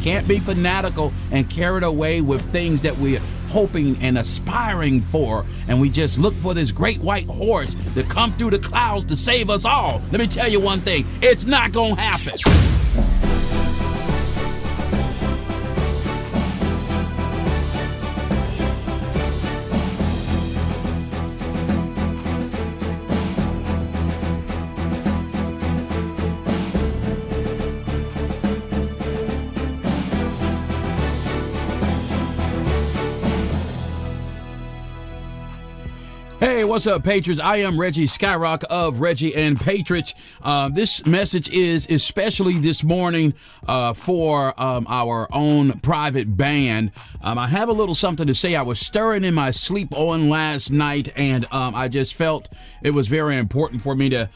can't be fanatical and carried away with things that we're hoping and aspiring for, and we just look for this great white horse to come through the clouds to save us all. Let me tell you one thing, it's not gonna happen. Hey, what's up, Patriots? I am Reggie Skyrock of Reggie and Patriots. This message is especially this morning for our own private band. I have a little something to say. I was stirring in my sleep on last night, and I just felt it was very important for me to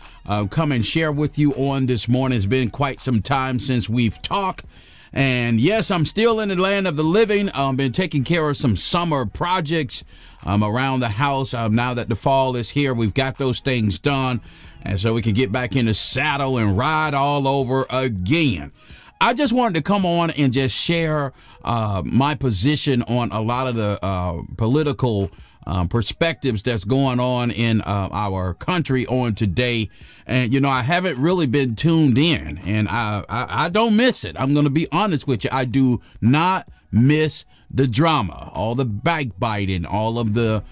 come and share with you on this morning. It's been quite some time since we've talked. And yes, I'm still in the land of the living. I've been taking care of some summer projects around the house. Now that the fall is here, we've got those things done. And so we can get back in the saddle and ride all over again. I just wanted to come on and just share my position on a lot of the political perspectives that's going on in our country on today. And, you know, I haven't really been tuned in, and I don't miss it. I'm going to be honest with you. I do not miss the drama, all the backbiting, all of the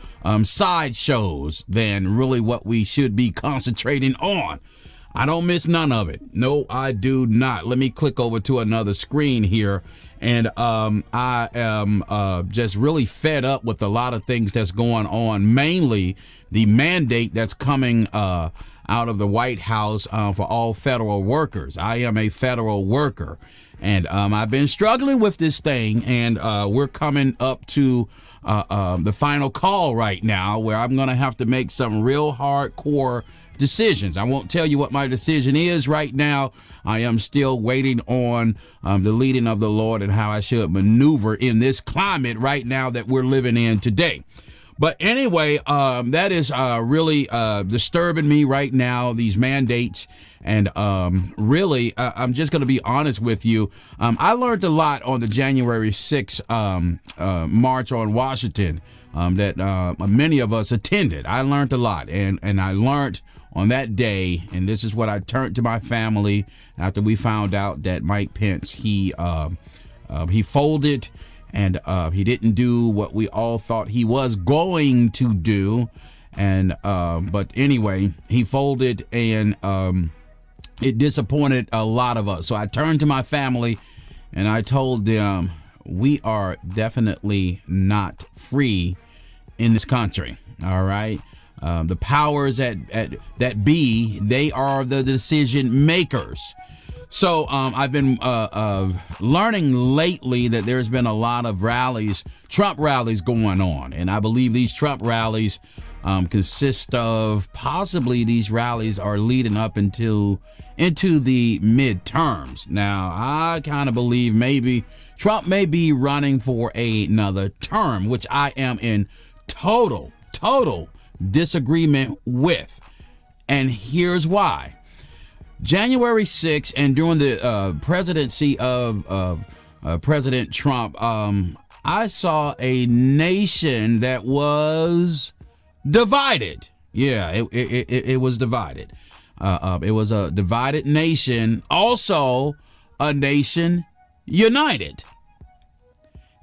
sideshows than really what we should be concentrating on. I don't miss none of it. No, I do not. Let me click over to another screen here. And I am just really fed up with a lot of things that's going on, mainly the mandate that's coming out of the White House for all federal workers. I am a federal worker, and I've been struggling with this thing, and we're coming up to the final call right now where I'm going to have to make some real hardcore decisions. I won't tell you what my decision is right now. I am still waiting on the leading of the Lord and how I should maneuver in this climate right now that we're living in today. But anyway, that is really disturbing me right now, these mandates. And really, I'm just going to be honest with you. I learned a lot on the January 6th March on Washington that many of us attended. I learned a lot, and I learned on that day, and this is what I turned to my family after we found out that Mike Pence, he folded, and he didn't do what we all thought he was going to do. And but anyway, he folded, and it disappointed a lot of us. So I turned to my family and I told them, we are definitely not free in this country. All right. The powers that be, they are the decision makers. So I've been learning lately that there's been a lot of rallies, Trump rallies going on. And I believe these Trump rallies consist of, possibly these rallies are leading up into the midterms. Now, I kind of believe maybe Trump may be running for another term, which I am in total disagreement with. And here's why. January 6th, and during the presidency of President Trump, I saw a nation that was divided. Yeah, it was divided. It was a divided nation, also a nation united.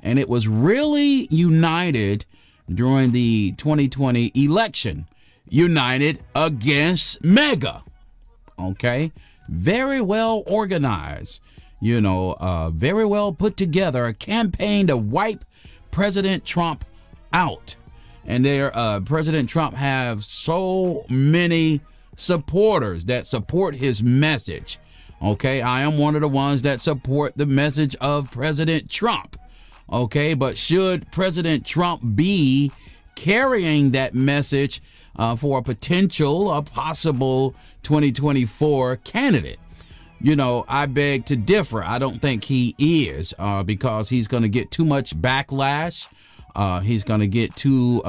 And it was really united during the 2020 election, united against MAGA. Okay, very well organized, very well put together, a campaign to wipe President Trump out. And President Trump have so many supporters that support his message. Okay, I am one of the ones that support the message of President Trump. Okay, but should President Trump be carrying that message for a possible 2024 candidate? I beg to differ. I don't think he is, because he's going to get too much backlash. He's going to get too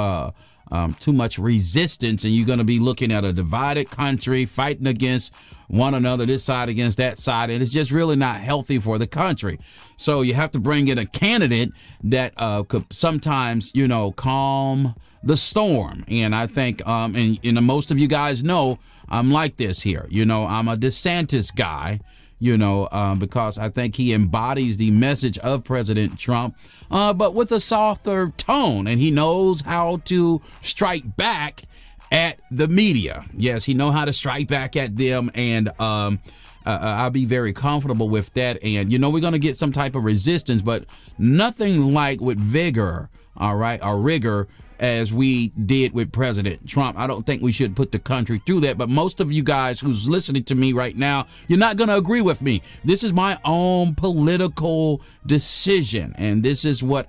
too much resistance, and you're going to be looking at a divided country fighting against one another, this side against that side, and it's just really not healthy for the country. So you have to bring in a candidate that could sometimes, calm the storm. And I think, and most of you guys know I'm like this here. I'm a DeSantis guy, because I think he embodies the message of President Trump, but with a softer tone, and he knows how to strike back at the media. Yes, he knows how to strike back at them, and I'll be very comfortable with that. And, we're going to get some type of resistance, but nothing like with vigor, all right, or rigor, as we did with President Trump. I don't think we should put the country through that, but most of you guys who's listening to me right now, you're not going to agree with me. This is my own political decision, and this is what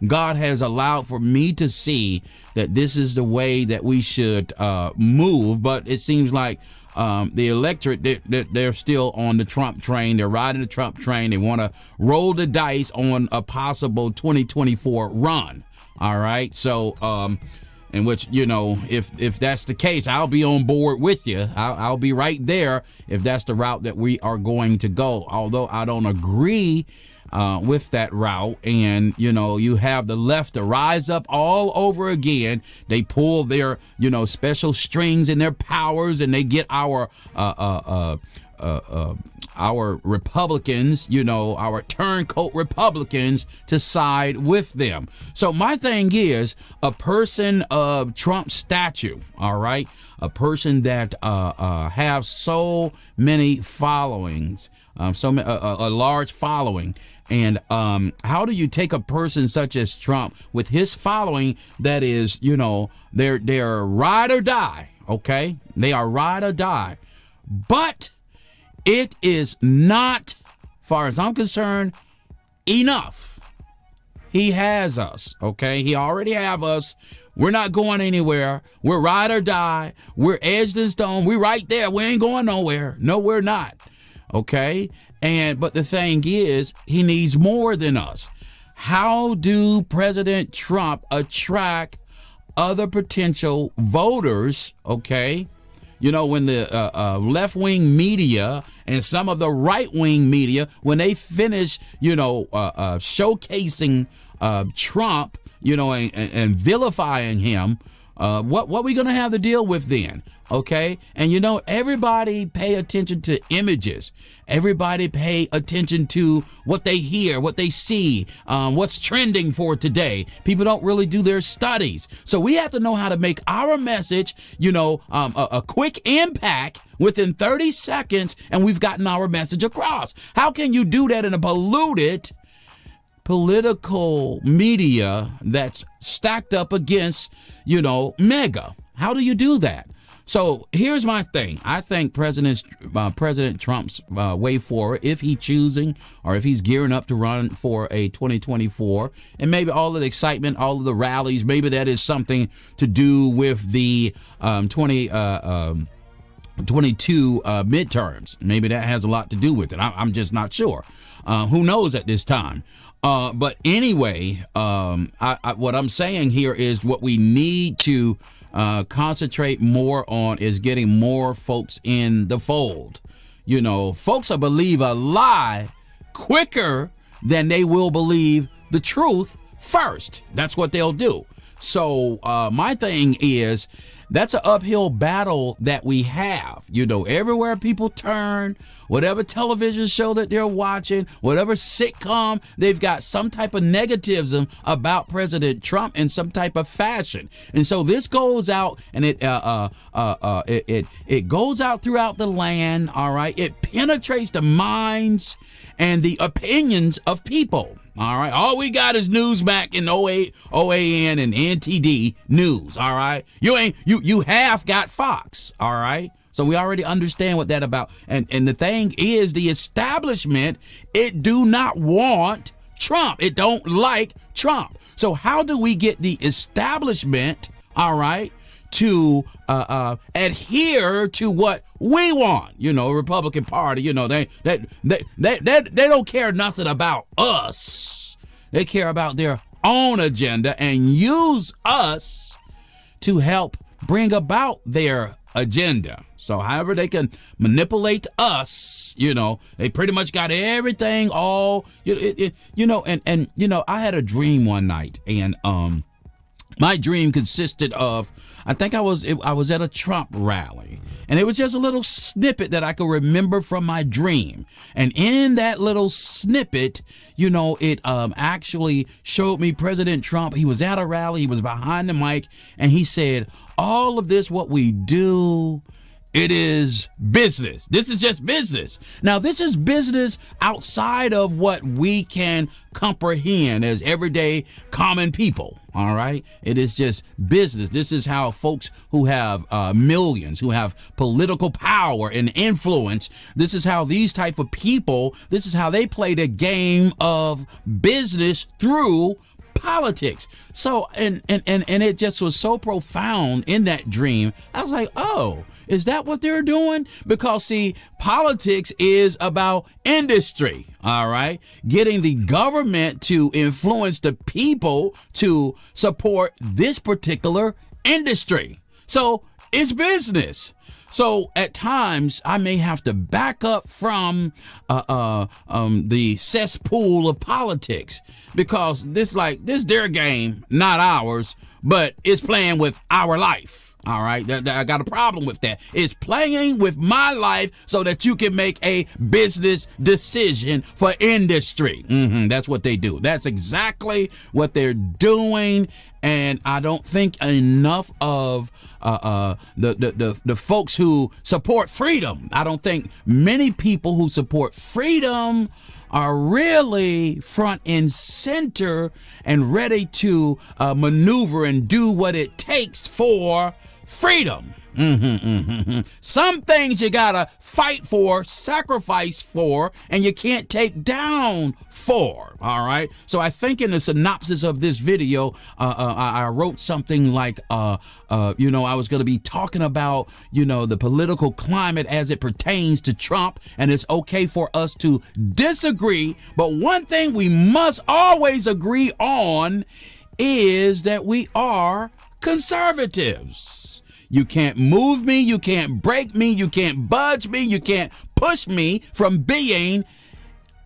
God has allowed for me to see, that this is the way that we should move. But it seems like the electorate, they're still on the Trump train. They're riding the Trump train. They want to roll the dice on a possible 2024 run. All right. So, in which, if that's the case, I'll be on board with you. I'll be right there if that's the route that we are going to go. Although I don't agree with that route. And, you have the left to rise up all over again. They pull their, special strings and their powers, and they get our Republicans, our turncoat Republicans, to side with them. So my thing is, a person of Trump's stature, all right, a person that have so many followings, a large following. And how do you take a person such as Trump with his following that is, they're ride or die, okay? They are ride or die. But it is not, far as I'm concerned, enough. He has us, okay? He already have us. We're not going anywhere. We're ride or die. We're edged in stone. We're right there. We ain't going nowhere. No, we're not, okay? But the thing is, he needs more than us. How do President Trump attract other potential voters, okay? When the left-wing media and some of the right-wing media, when they finish, showcasing Trump, and vilifying him, what are we going to have to deal with then? Okay. And, everybody pay attention to images. Everybody pay attention to what they hear, what they see, what's trending for today. People don't really do their studies. So we have to know how to make our message, a quick impact within 30 seconds, and we've gotten our message across. How can you do that in a polluted political media that's stacked up against, mega? How do you do that? So here's my thing. I think President Trump's way forward, if he's choosing or if he's gearing up to run for a 2024, and maybe all of the excitement, all of the rallies, maybe that is something to do with the 2022 midterms. Maybe that has a lot to do with it. I'm just not sure. Who knows at this time? But anyway, what I'm saying here is what we need to concentrate more on is getting more folks in the fold. Folks will believe a lie quicker than they will believe the truth first. That's what they'll do. So my thing is, that's an uphill battle that we have. Everywhere people turn, whatever television show that they're watching, whatever sitcom, they've got some type of negativism about President Trump in some type of fashion. And so this goes out, and it goes out throughout the land. All right, it penetrates the minds and the opinions of people. All right. All we got is Newsmax and OAN and NTD News. All right. You half got Fox. All right. So we already understand what that about. And the thing is, the establishment, it do not want Trump. It don't like Trump. So how do we get the establishment, all right, to adhere to what we want? Republican Party, they don't care nothing about us. They care about their own agenda and use us to help bring about their agenda. So however they can manipulate us, they pretty much got everything all, I had a dream one night, and my dream consisted of, I think I was at a Trump rally, and it was just a little snippet that I could remember from my dream. And in that little snippet, it actually showed me President Trump. He was at a rally, he was behind the mic, and he said, all of this, what we do, it is business. This is just business. Now, this is business outside of what we can comprehend as everyday common people. All right. It is just business. This is how folks who have millions, who have political power and influence, this is how these type of people, this is how they play the game of business through politics. So, and it just was so profound in that dream. I was like, oh, is that what they're doing? Because, see, politics is about industry, all right? Getting the government to influence the people to support this particular industry. So it's business. So at times I may have to back up from the cesspool of politics, because this their game, not ours, but it's playing with our life. All right, I got a problem with that. It's playing with my life so that you can make a business decision for industry. That's what they do. That's exactly what they're doing. And I don't think enough of the folks who support freedom. I don't think many people who support freedom are really front and center and ready to maneuver and do what it takes for freedom. Some things you gotta fight for, sacrifice for, and you can't take down for. All right. So I think in the synopsis of this video, I wrote something like, I was going to be talking about, the political climate as it pertains to Trump, and it's okay for us to disagree. But one thing we must always agree on is that we are conservatives. You can't move me, you can't break me, you can't budge me, you can't push me from being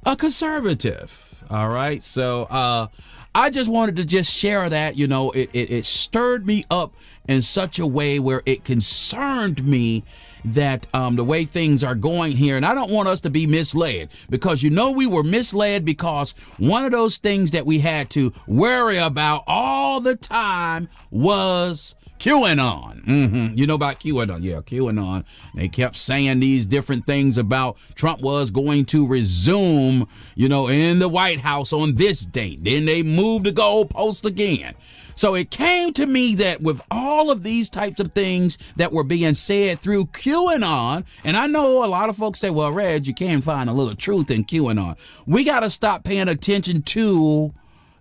a conservative. All right. So I just wanted to just share that, it stirred me up in such a way where it concerned me that the way things are going here. And I don't want us to be misled, because, we were misled because one of those things that we had to worry about all the time was QAnon. You know about QAnon? Yeah, QAnon. They kept saying these different things about Trump was going to resume, in the White House on this date. Then they moved the goalpost again. So it came to me that with all of these types of things that were being said through QAnon, and I know a lot of folks say, well, Reg, you can find a little truth in QAnon. We got to stop paying attention to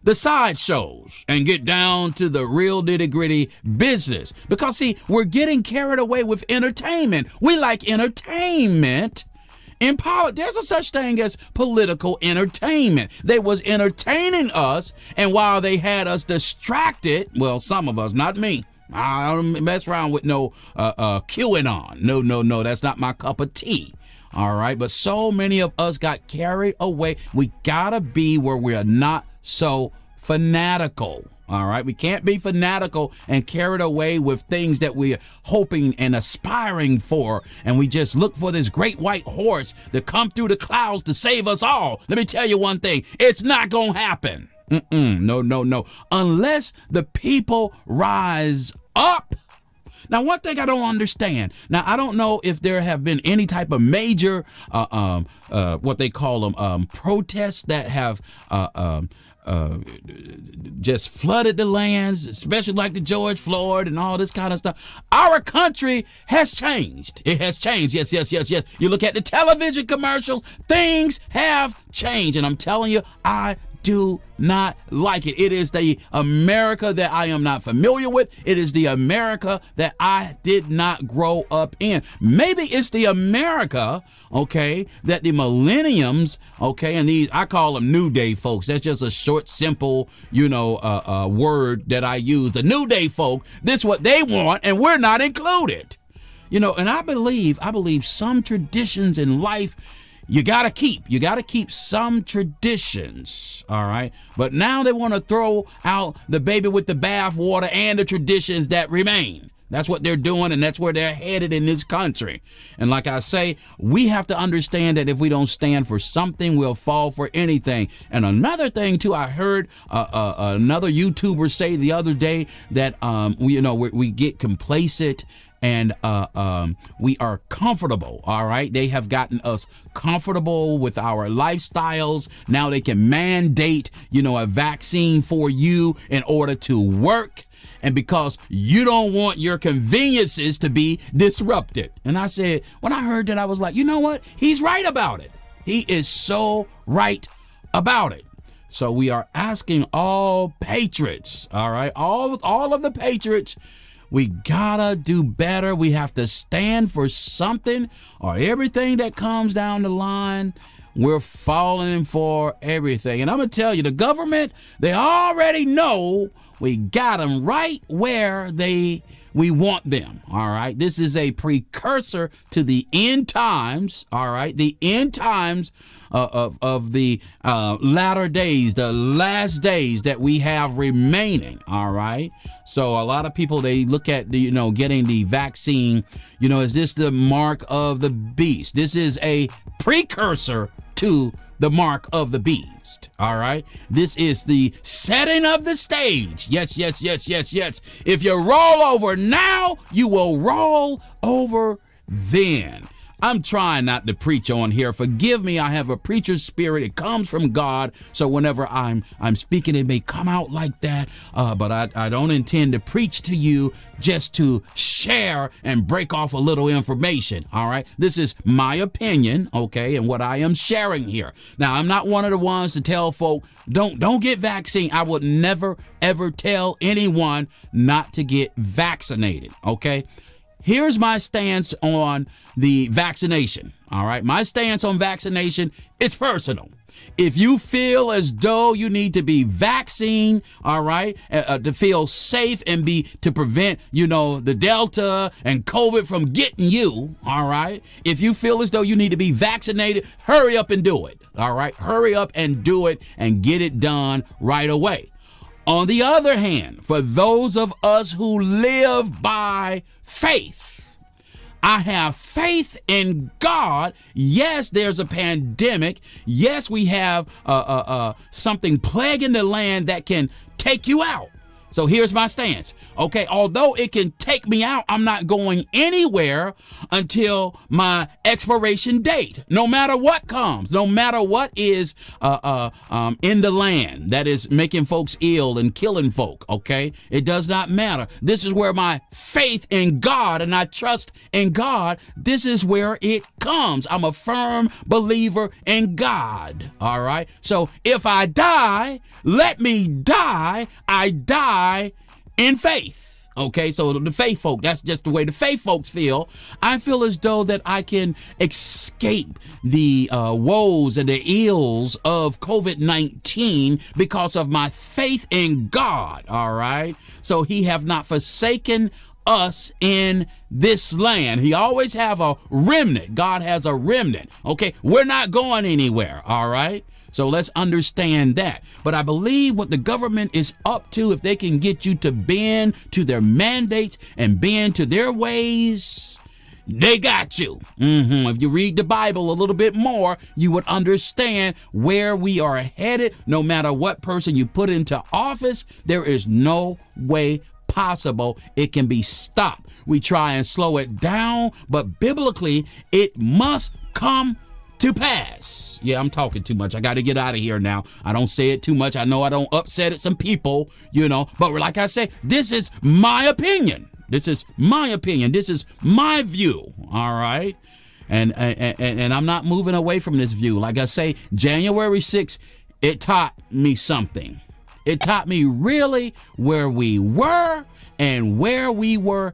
the sideshows and get down to the real nitty-gritty business. Because, see, we're getting carried away with entertainment. We like entertainment. In politics, there's a such thing as political entertainment. They was entertaining us, and while they had us distracted, well, some of us, not me, I don't mess around with no QAnon. No, that's not my cup of tea. All right, but so many of us got carried away. We gotta be where we are not so fanatical. All right, we can't be fanatical and carried away with things that we're hoping and aspiring for, and we just look for this great white horse to come through the clouds to save us all. Let me tell you one thing, it's not gonna happen. No. Unless the people rise up. Now, one thing I don't understand. Now, I don't know if there have been any type of major, what they call them, protests that have just flooded the lands, especially like the George Floyd and all this kind of stuff. Our country has changed. It has changed. Yes. You look at the television commercials, things have changed. And I'm telling you, I do not like it. It is the America that I am not familiar with. It is the America that I did not grow up in. Maybe it's the America, okay, that the millenniums, okay, and these, I call them New Day folks. That's just a short, simple, word that I use. The New Day folk, this is what they want, and we're not included. And I believe some traditions in life you got to keep. You got to keep some traditions, all right? But now they want to throw out the baby with the bathwater and the traditions that remain. That's what they're doing, and that's where they're headed in this country. And like I say, we have to understand that if we don't stand for something, we'll fall for anything. And another thing, too, I heard another YouTuber say the other day that, we get complacent and we are comfortable, all right? They have gotten us comfortable with our lifestyles. Now they can mandate, a vaccine for you in order to work. And because you don't want your conveniences to be disrupted. And I said, when I heard that, I was like, you know what? He's right about it. He is so right about it. So we are asking all patriots, all right, all of the patriots, we gotta do better. We have to stand for something, or everything that comes down the line, we're falling for everything. And I'm gonna tell you, the government, they already know we got them right where we want them, all right? This is a precursor to the end times, all right? The end times of the latter days, the last days that we have remaining, all right? So a lot of people, they look at, getting the vaccine, is this the mark of the beast? This is a precursor to the mark of the beast, all right? This is the setting of the stage. Yes, yes, yes, yes, yes. If you roll over now, you will roll over then. I'm trying not to preach on here. Forgive me, I have a preacher's spirit. It comes from God. So whenever I'm speaking, it may come out like that. But I don't intend to preach to you just to share and break off a little information. All right. This is my opinion. Okay. And what I am sharing here. Now, I'm not one of the ones to tell folk, don't get vaccine. I would never, ever tell anyone not to get vaccinated. Okay. Here's my stance on the vaccination, all right? My stance on vaccination, it's personal. If you feel as though you need to be vaccinated, all right, to feel safe and to prevent, the Delta and COVID from getting you, all right? If you feel as though you need to be vaccinated, hurry up and do it, all right? Hurry up and do it and get it done right away. On the other hand, for those of us who live by faith, I have faith in God. Yes, there's a pandemic. Yes, we have something plaguing the land that can take you out. So here's my stance. Okay, although it can take me out, I'm not going anywhere until my expiration date. No matter what comes, no matter what is in the land that is making folks ill and killing folk. Okay, it does not matter. This is where my faith in God and I trust in God. This is where it comes. I'm a firm believer in God. All right. So if I die, let me die. I die in faith. Okay, so the faith folk, that's just the way the faith folks feel. I feel as though that I can escape the woes and the ills of COVID-19 because of my faith in God, all right? So he have not forsaken us in this land. He always have a remnant. God has a remnant. Okay, we're not going anywhere, all right? So let's understand that. But I believe what the government is up to, if they can get you to bend to their mandates and bend to their ways, they got you. If you read the Bible a little bit more, you would understand where we are headed. No matter what person you put into office, there is no way possible it can be stopped. We try and slow it down, but biblically, it must come to pass. Yeah, I'm talking too much. I got to get out of here now. I don't say it too much. I know I don't upset at some people, but like I say, this is my opinion. This is my opinion. This is my view. All right. And I'm not moving away from this view. Like I say, January 6th it taught me something. It taught me really where we were and where we were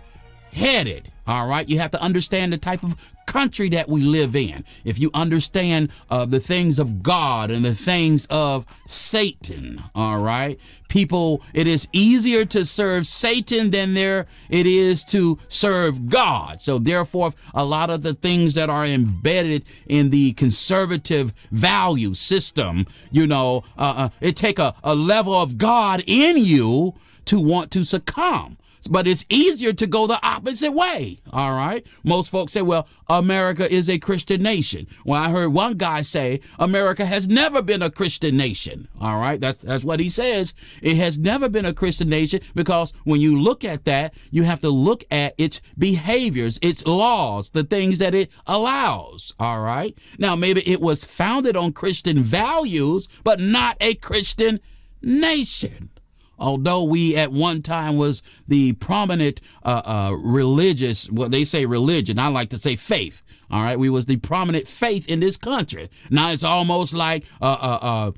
headed. All right. You have to understand the type of country that we live in. If you understand the things of God and the things of Satan, all right, people, it is easier to serve Satan than it is to serve God. So therefore, a lot of the things that are embedded in the conservative value system, it take a level of God in you to want to succumb. But it's easier to go the opposite way. All right. Most folks say, well, America is a Christian nation. Well, I heard one guy say America has never been a Christian nation. All right. That's what he says. It has never been a Christian nation because when you look at that, you have to look at its behaviors, its laws, the things that it allows. All right. Now, maybe it was founded on Christian values, but not a Christian nation. Although we at one time was the prominent religious, well, they say religion, I like to say faith. All right, we was the prominent faith in this country. Now it's almost like the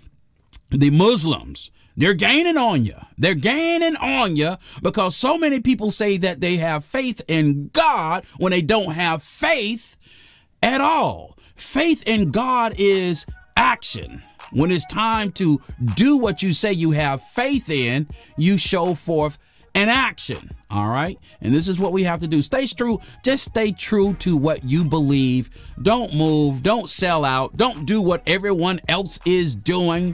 Muslims. They're gaining on you. They're gaining on you because so many people say that they have faith in God when they don't have faith at all. Faith in God is action. When it's time to do what you say you have faith in, you show forth an action. All right. And this is what we have to do. Stay true. Just stay true to what you believe. Don't move. Don't sell out. Don't do what everyone else is doing.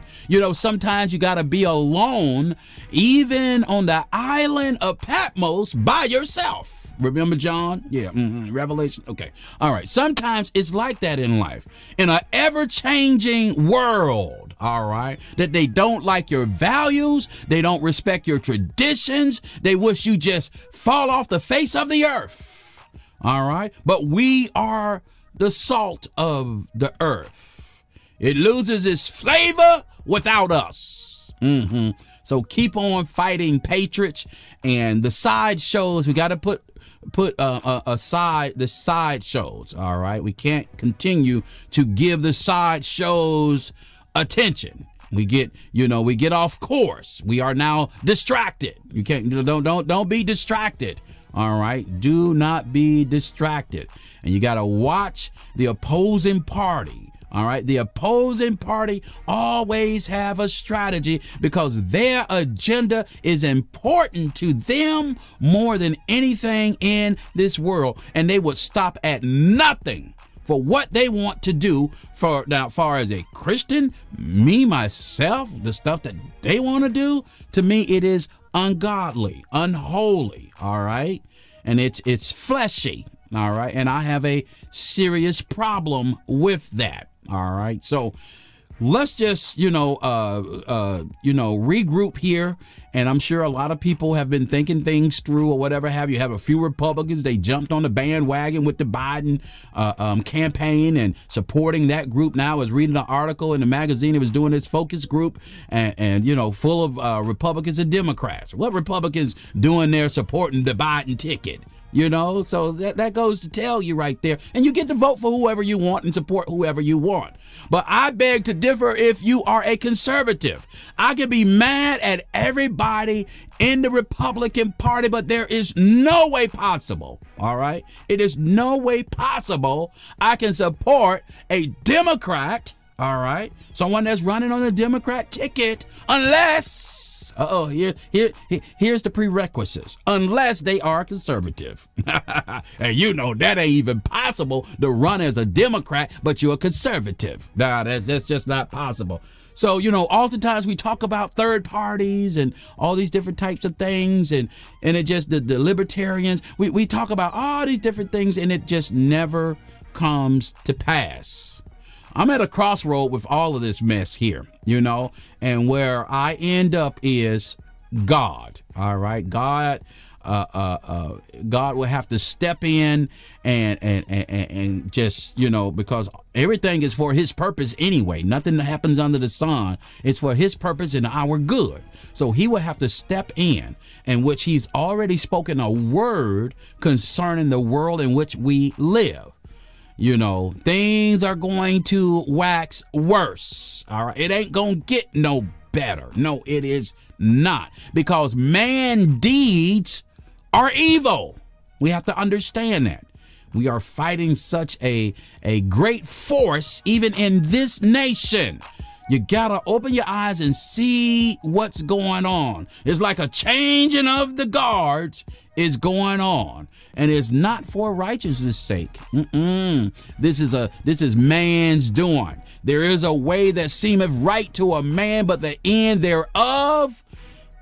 Sometimes you got to be alone, even on the island of Patmos by yourself. Remember John? Yeah. Revelation. Okay. All right. Sometimes it's like that in life. In an ever-changing world, all right, that they don't like your values. They don't respect your traditions. They wish you just fall off the face of the earth. All right. But we are the salt of the earth. It loses its flavor without us. So keep on fighting, patriots. And the side shows, we got to put aside the side shows. All right. We can't continue to give the side shows attention. We get off course. We are now distracted. You can't, don't be distracted. All right. Do not be distracted. And you got to watch the opposing party. All right. The opposing party always have a strategy because their agenda is important to them more than anything in this world. And they would stop at nothing for what they want to do. For now, as far as a Christian, me, myself, the stuff that they want to do, to me, it is ungodly, unholy. All right. And it's fleshy. All right. And I have a serious problem with that. All right. So let's just, regroup here. And I'm sure a lot of people have been thinking things through or whatever have you. Have a few Republicans. They jumped on the bandwagon with the Biden campaign and supporting that group. Now I was reading an article in the magazine. It was doing its focus group and full of Republicans and Democrats. What Republicans doing there supporting the Biden ticket? So that goes to tell you right there. And you get to vote for whoever you want and support whoever you want. But I beg to differ if you are a conservative. I can be mad at everybody in the Republican Party, but there is no way possible. All right. It is no way possible I can support a Democrat. All right. Someone that's running on the Democrat ticket, unless, here's the prerequisites, unless they are conservative. And that ain't even possible to run as a Democrat, but you're a conservative. Nah, that's just not possible. So, oftentimes we talk about third parties and all these different types of things and it just, the libertarians, we talk about all these different things and it just never comes to pass. I'm at a crossroad with all of this mess here, and where I end up is God. All right. God will have to step in and just, because everything is for his purpose anyway. Nothing that happens under the sun. It's for his purpose and our good. So he will have to step in which he's already spoken a word concerning the world in which we live. things are going to wax worse. All right. It ain't going to get no better. No, it is not, because man deeds are evil. We have to understand that. We are fighting such a great force even in this nation. You gotta open your eyes and see what's going on. It's like a changing of the guards is going on, and it's not for righteousness' sake. This is man's doing. There is a way that seemeth right to a man, but the end thereof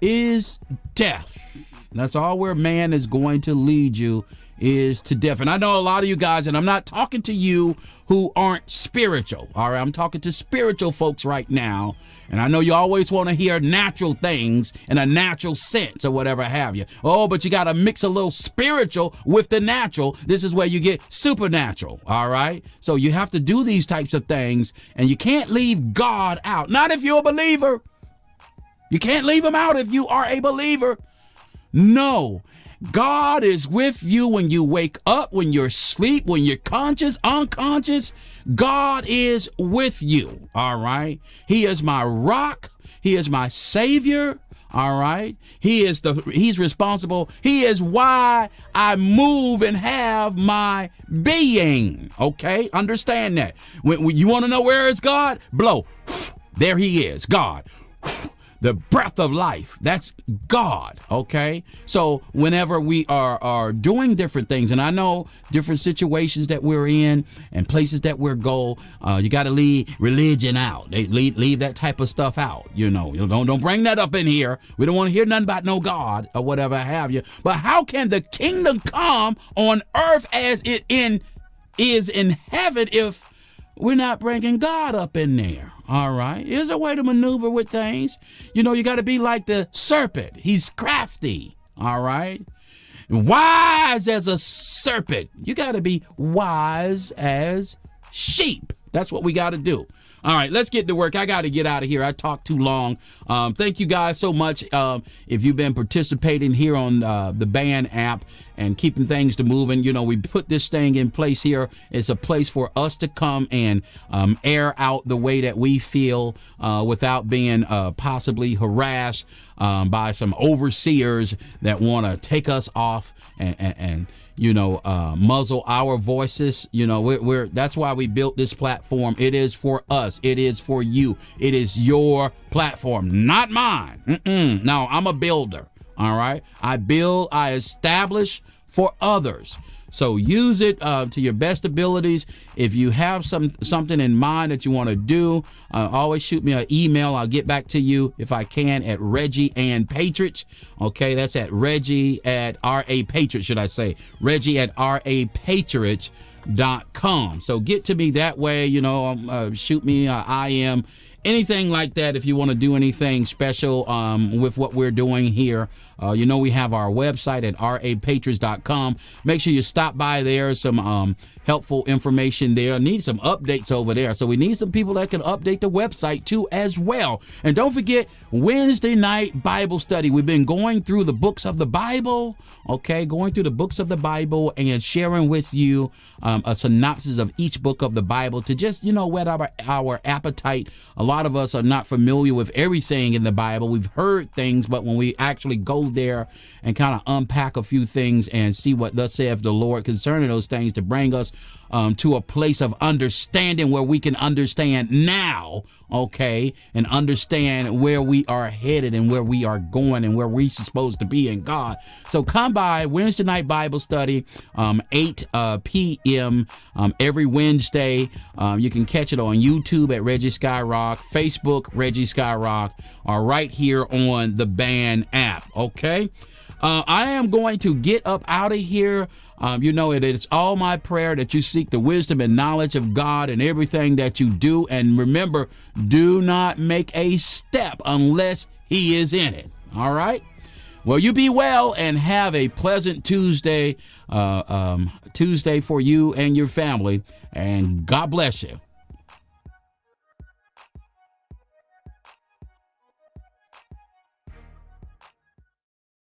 is death. That's all where man is going to lead you, is to death. And I know a lot of you guys, and I'm not talking to you who aren't spiritual. All right, I'm talking to spiritual folks right now. And I know you always want to hear natural things in a natural sense or whatever have you. Oh, but you got to mix a little spiritual with the natural. This is where you get supernatural. All right. So you have to do these types of things, and you can't leave God out. Not if you're a believer. You can't leave him out if you are a believer. No. God is with you when you wake up, when you're asleep, when you're conscious, unconscious. God is with you. All right. He is my rock. He is my savior. All right. He's responsible. He is why I move and have my being. Okay. Understand that. When you want to know where is God? Blow. There he is. God. The breath of life, that's God, okay? So whenever we are doing different things, and I know different situations that we're in and places that we're go, you got to leave religion out. Leave that type of stuff out, Don't bring that up in here. We don't want to hear nothing about no God or whatever have you. But how can the kingdom come on earth as it is in heaven if we're not bringing God up in there? All right. There's a way to maneuver with things. You got to be like the serpent. He's crafty. All right. Wise as a serpent. You got to be wise as sheep. That's what we got to do. All right, let's get to work. I got to get out of here. I talked too long. Thank you guys so much. If you've been participating here on the band app and keeping things to moving, we put this thing in place here. It's a place for us to come and air out the way that we feel without being possibly harassed by some overseers that want to take us off and muzzle our voices. That's why we built this platform. It is for us. It is for you. It is your platform, not mine. No, I'm a builder. All right. I build, I establish for others. So use it to your best abilities. If you have something in mind that you want to do, always shoot me an email. I'll get back to you if I can at Reggie and Patriots. Okay, that's at Reggie at R.A. Patriots, should I say. Reggie at RAPatriots.com. So get to me that way, shoot me IM. Anything like that, if you want to do anything special with what we're doing here, we have our website at rapatriots.com. Make sure you stop by there. Some helpful information there. I need some updates over there. So we need some people that can update the website too as well. And don't forget Wednesday night Bible study. We've been going through the books of the Bible, going through the books of the Bible and sharing with you a synopsis of each book of the Bible to just, whet our appetite. A lot of us are not familiar with everything in the Bible. We've heard things, but when we actually go there and kind of unpack a few things and see what thus saith the Lord concerning those things to bring us to a place of understanding where we can understand now, and understand where we are headed and where we are going and where we're supposed to be in God. So come by Wednesday night Bible study, 8 p.m. Every Wednesday. You can catch it on YouTube at Reggie Skyrock, Facebook Reggie Skyrock, or right here on the band app. Okay. I am going to get up out of here. It is all my prayer that you seek the wisdom and knowledge of God in everything that you do. And remember, do not make a step unless he is in it. All right. Well, you be well and have a pleasant Tuesday for you and your family. And God bless you.